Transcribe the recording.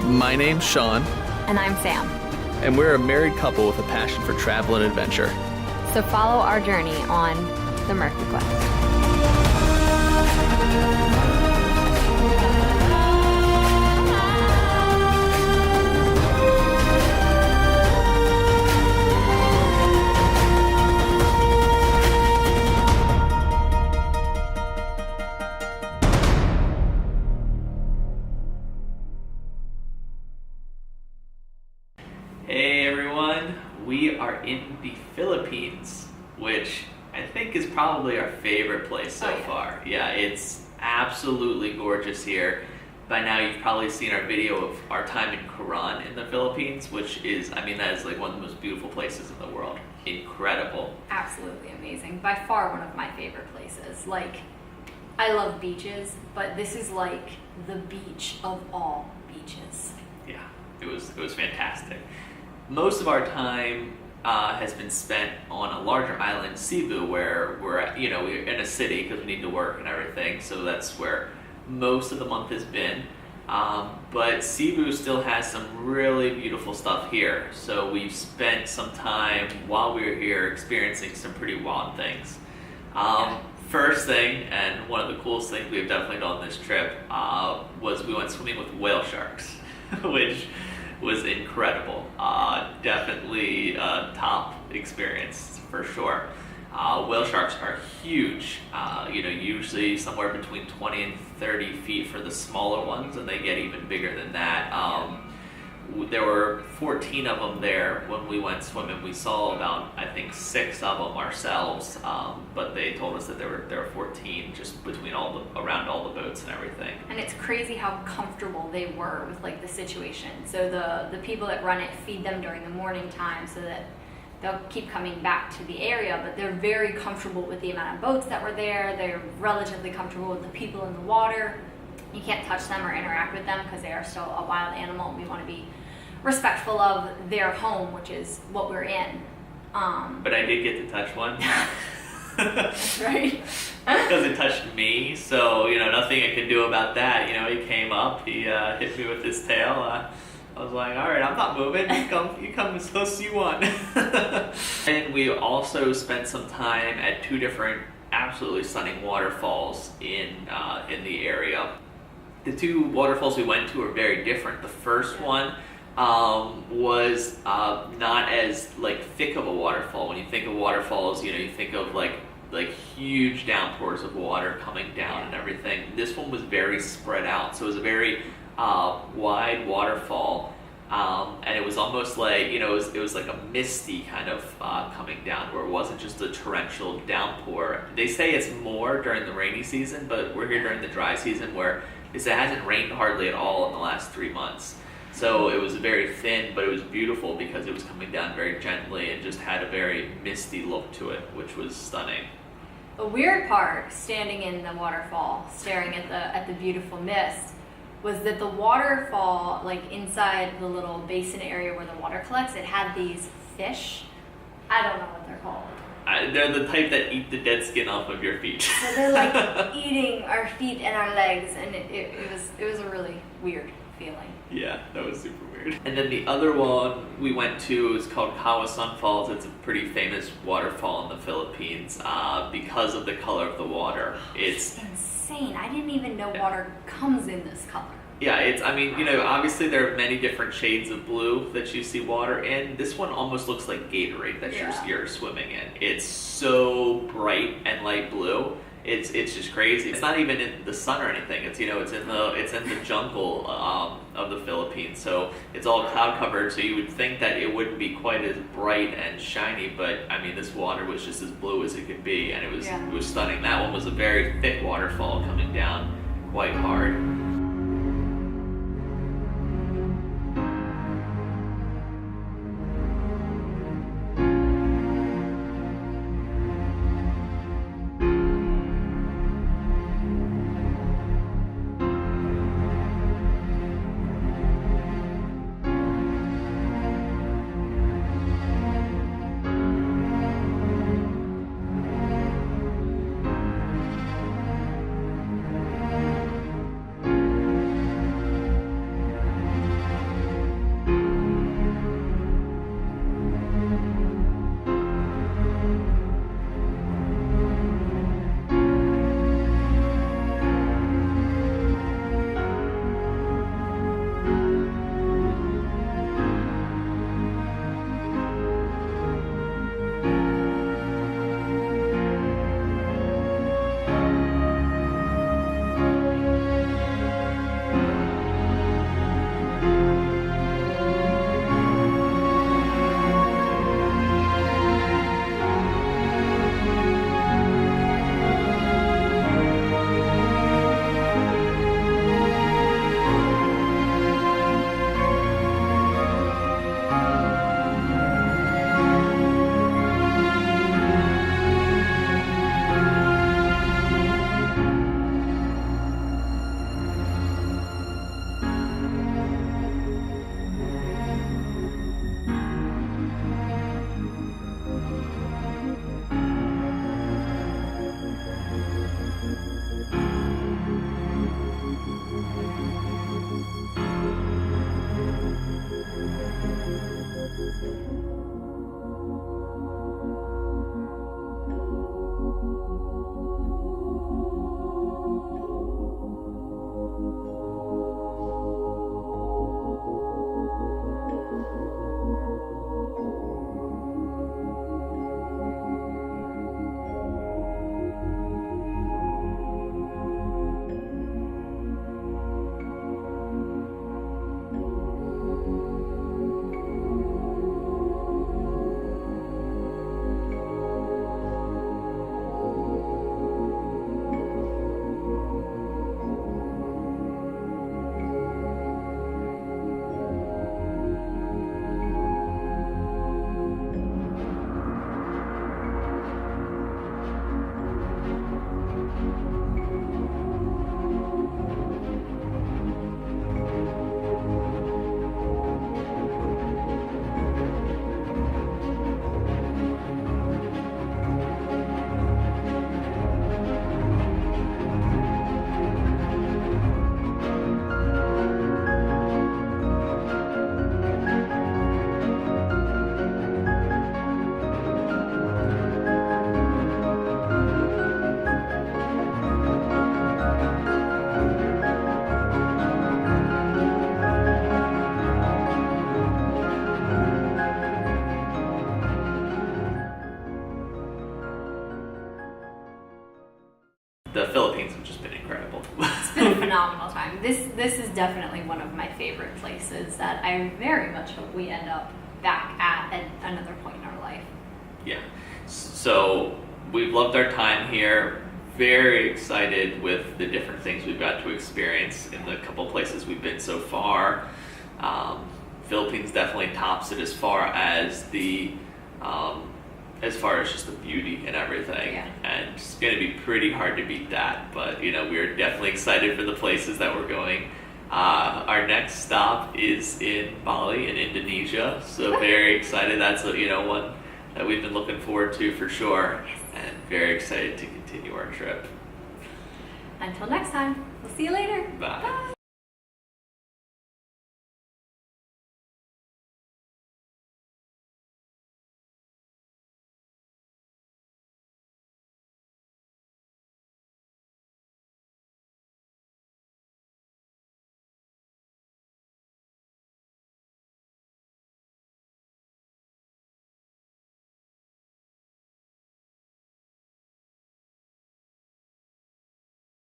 My name's Sean, And I'm Sam. and we're a married couple with a passion for travel and adventure. So follow our journey on the Murphy Quest. Hey everyone, we are in the Philippines, which I think is probably our favorite place so far. Yeah, it's absolutely gorgeous here. By now you've probably seen our video of our time in Coron in the Philippines, which is, that is like one of the most beautiful places in the world. Incredible. Absolutely amazing. By far one of my favorite places. Like, I love beaches, but this is like the beach of all beaches. Yeah, it was fantastic. Most of our time has been spent on a larger island, Cebu, where we're in a city because we need to work and everything. So that's where most of the month has been. But Cebu still has some really beautiful stuff here. So we've spent some time while we were here experiencing some pretty wild things. First thing, and one of the coolest things we've definitely done on this trip, was we went swimming with whale sharks, which was incredible. Definitely a top experience for sure. Whale sharks are huge, usually somewhere between 20 and 30 feet for the smaller ones, and they get even bigger than that. There were 14 of them there when we went swimming. We saw about, I think, 6 of them ourselves, but they told us that there were 14 just between around all the boats and everything. And it's crazy how comfortable they were with like the situation. So the people that run it feed them during the morning time so that they'll keep coming back to the area, but they're very comfortable with the amount of boats that were there. They're relatively comfortable with the people in the water. You can't touch them or interact with them because they are still a wild animal, and we want to be respectful of their home, which is what we're in. But I did get to touch one. That's right. Because it touched me, so nothing I could do about that. He came up, he hit me with his tail. I was like, all right, I'm not moving. You come as close as you want. And we also spent some time at 2 different absolutely stunning waterfalls in the area. The 2 waterfalls we went to are very different. The first one was not as thick of a waterfall. When you think of waterfalls, you think of like huge downpours of water coming down and everything. This one was very spread out, so it was a very wide waterfall, and it was almost like it was like a misty kind of coming down, where it wasn't just a torrential downpour. They say it's more during the rainy season, but we're here during the dry season, where it hasn't rained hardly at all in the last 3 months. So it was very thin, but it was beautiful because it was coming down very gently and just had a very misty look to it, which was stunning. The weird part, standing in the waterfall, staring at the beautiful mist, was that the waterfall, inside the little basin area where the water collects, it had these fish. I don't know what they're called. They're the type that eat the dead skin off of your feet. So they're eating our feet and our legs, and it was a really weird feeling. Yeah, that was super weird. And then the other one we went to is called Kawasan Falls. It's a pretty famous waterfall in the Philippines because of the color of the water. It's insane. I didn't even know water comes in this color. Yeah, obviously there are many different shades of blue that you see water in. This one almost looks like Gatorade that you're swimming in. It's so bright and light blue. It's just crazy. It's not even in the sun or anything. It's in the jungle of the Philippines. So it's all cloud covered. So you would think that it wouldn't be quite as bright and shiny, but this water was just as blue as it could be, and it was stunning. That one was a very thick waterfall coming down quite hard. the Philippines have just been incredible. It's been a phenomenal time. This is definitely one of my favorite places that I very much hope we end up back at another point in our life. Yeah. So we've loved our time here. Very excited with the different things we've got to experience in the couple places we've been so far. Philippines definitely tops it as far as just the beauty and everything. Yeah. And it's going to be pretty hard to beat that. But we're definitely excited for the places that we're going. Our next stop is in Bali in Indonesia. So very excited. That's one that we've been looking forward to for sure. Yes. And very excited to continue our trip. Until next time, we'll see you later. Bye. Bye.